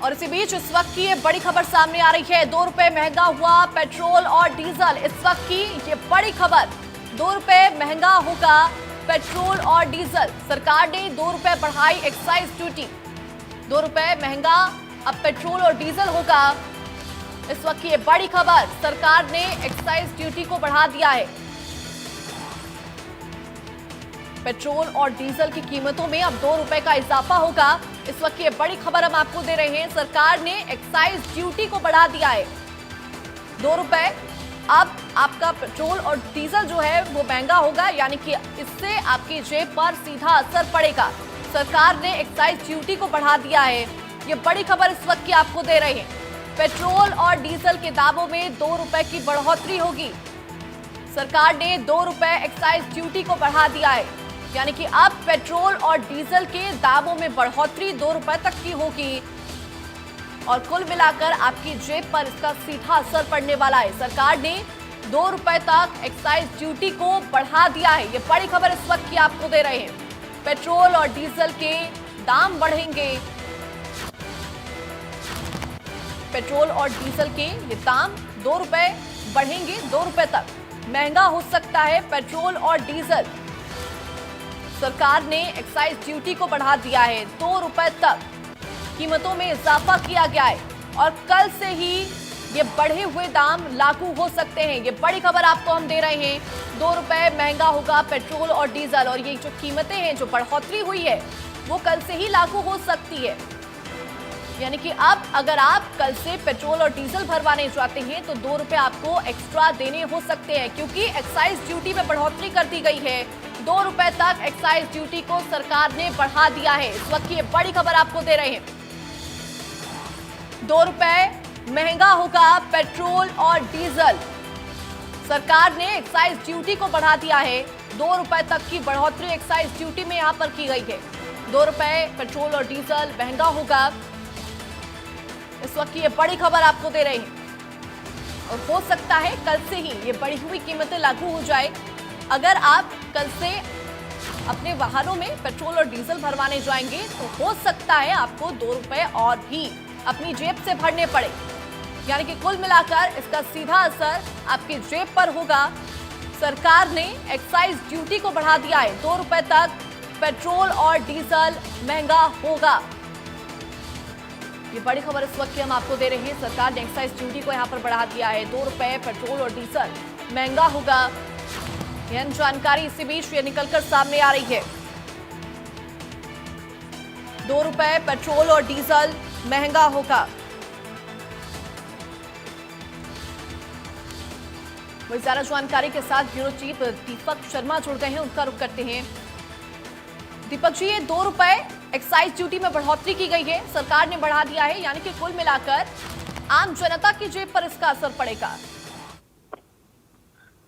और इसी बीच इस वक्त की ये बड़ी खबर सामने आ रही है। 2 रुपए महंगा हुआ पेट्रोल और डीजल। इस वक्त की ये बड़ी खबर, 2 रुपए महंगा होगा पेट्रोल और डीजल। सरकार ने 2 रुपए बढ़ाई एक्साइज ड्यूटी। 2 रुपए महंगा अब पेट्रोल और डीजल होगा। इस वक्त की ये बड़ी खबर, सरकार ने एक्साइज ड्यूटी को बढ़ा दिया है। पेट्रोल और डीजल की कीमतों में अब 2 रुपए का इजाफा होगा। इस वक्त ये बड़ी खबर हम आपको दे रहे हैं। सरकार ने एक्साइज ड्यूटी को बढ़ा दिया है। 2 रुपए अब आपका पेट्रोल और डीजल जो है वो महंगा होगा, यानी कि इससे आपकी जेब पर सीधा असर पड़ेगा। सरकार ने एक्साइज ड्यूटी को बढ़ा दिया है। ये बड़ी खबर इस वक्त की आपको दे रहे हैं। पेट्रोल और डीजल के दामों में 2 रुपए की बढ़ोतरी होगी। सरकार ने 2 रुपए एक्साइज ड्यूटी को बढ़ा दिया है, यानी कि अब पेट्रोल और डीजल के दामों में बढ़ोतरी 2 रुपए तक की होगी और कुल मिलाकर आपकी जेब पर इसका सीधा असर पड़ने वाला है। सरकार ने 2 रुपए तक एक्साइज ड्यूटी को बढ़ा दिया है। ये बड़ी खबर इस वक्त की आपको दे रहे हैं। पेट्रोल और डीजल के दाम बढ़ेंगे। पेट्रोल और डीजल के ये दाम 2 रुपए बढ़ेंगे, 2 रुपए तक महंगा हो सकता है पेट्रोल और डीजल। सरकार ने एक्साइज ड्यूटी को बढ़ा दिया है। 2 रुपए तक कीमतों में इजाफा किया गया है और कल से ही ये बढ़े हुए दाम लागू हो सकते हैं। ये बड़ी खबर आपको हम दे रहे हैं। 2 रुपए महंगा होगा पेट्रोल और डीजल और ये जो कीमतें हैं, जो बढ़ोतरी हुई है, वो कल से ही लागू हो सकती है। यानी कि अब अगर आप कल से पेट्रोल और डीजल भरवाने जाते हैं तो 2 रुपए आपको एक्स्ट्रा देने हो सकते हैं, क्योंकि एक्साइज ड्यूटी में बढ़ोतरी कर दी गई है। 2 रुपए तक एक्साइज ड्यूटी को सरकार ने बढ़ा दिया है। इस वक्त की ये बड़ी खबर आपको दे रहे हैं। 2 रुपए महंगा होगा पेट्रोल और डीजल। सरकार ने एक्साइज ड्यूटी को बढ़ा दिया है। 2 रुपए तक की बढ़ोतरी एक्साइज ड्यूटी में यहां पर की गई है। 2 रुपए पेट्रोल और डीजल महंगा होगा। इस वक्त की ये बड़ी खबर आपको दे रहे हैं और हो सकता है कल से ही ये बढ़ी हुई कीमतें लागू हो जाए। अगर आप कल से अपने वाहनों में पेट्रोल और डीजल भरवाने जाएंगे तो हो सकता है आपको 2 रुपए और भी अपनी जेब से भरने पड़े, यानी कि कुल मिलाकर इसका सीधा असर आपकी जेब पर होगा। सरकार ने एक्साइज ड्यूटी को बढ़ा दिया है। 2 रुपए तक पेट्रोल और डीजल महंगा होगा। ये बड़ी खबर इस वक्त की हम आपको दे रहे हैं। सरकार ने एक्साइज ड्यूटी को यहां पर बढ़ा दिया है। 2 रुपए पेट्रोल और डीजल महंगा होगा। यह जानकारी इसी बीच ये निकलकर सामने आ रही है। 2 रुपए पेट्रोल और डीजल महंगा होगा। वही ज्यादा जानकारी के साथ ब्यूरो चीफ दीपक शर्मा जुड़ गए हैं, उनका रुख करते हैं। दीपक जी, ये 2 रुपए एक्साइज ड्यूटी में बढ़ोतरी की गई है, सरकार ने बढ़ा दिया है, यानी कि कुल मिलाकर आम जनता की जेब पर इसका असर पड़ेगा।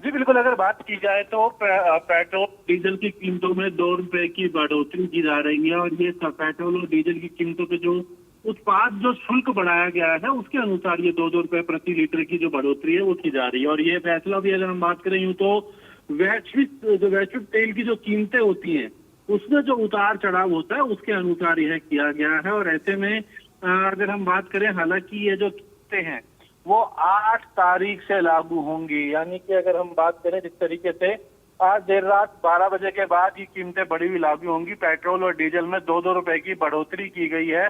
जी बिल्कुल, अगर बात की जाए तो पेट्रोल डीजल की कीमतों में 2 रुपए की बढ़ोतरी की जा रही है और ये पेट्रोल और डीजल की कीमतों पे जो उत्पाद जो शुल्क बढ़ाया गया है उसके अनुसार ये 2-2 रुपए प्रति लीटर की जो बढ़ोतरी है वो की जा रही है। और ये फैसला भी अगर हम बात करें यूं तो वैश्विक तेल की जो कीमतें होती हैं उसमें जो उतार चढ़ाव होता है उसके अनुसार यह किया गया है। और ऐसे में अगर हम बात करें, हालांकि ये जो कीमतें हैं वो 8 तारीख से लागू होंगी, यानी कि अगर हम बात करें जिस तरीके से आज देर रात 12 बजे के बाद ये कीमतें बढ़ी हुई लागू होंगी। पेट्रोल और डीजल में 2-2 रुपए की बढ़ोतरी की गई है।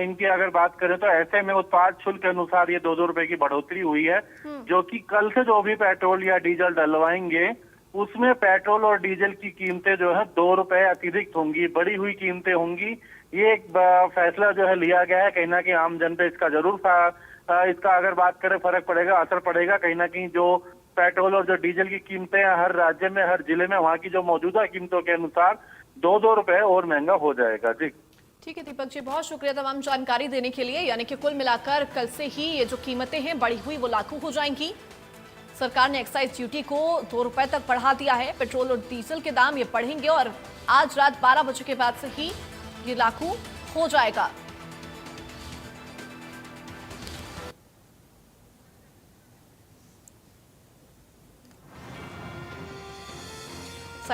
इनकी अगर बात करें तो ऐसे में उत्पाद शुल्क के अनुसार ये 2-2 रुपए की बढ़ोतरी हुई है, जो कि कल से जो भी पेट्रोल या डीजल डलवाएंगे उसमें पेट्रोल और डीजल की कीमतें जो है 2 रुपए अतिरिक्त होंगी, बढ़ी हुई कीमतें होंगी। ये एक फैसला जो है लिया गया है। कहीं ना कहीं आम जन पे इसका जरूर इसका अगर बात करें फर्क पड़ेगा, असर पड़ेगा। कहीं ना कहीं जो पेट्रोल और जो डीजल की कीमतें हर राज्य में, हर जिले में वहाँ की जो मौजूदा कीमतों के अनुसार 2-2 रुपए और महंगा हो जाएगा। जी ठीक है दीपक जी, बहुत शुक्रिया तमाम जानकारी देने के लिए। यानी कि कुल मिलाकर कल से ही ये जो कीमतें हैं बढ़ी हुई वो लागू हो जाएंगी। सरकार ने एक्साइज ड्यूटी को 2 रुपए तक बढ़ा दिया है। पेट्रोल और डीजल के दाम ये बढ़ेंगे और आज रात 12 बजे के बाद से ही ये लागू हो जाएगा।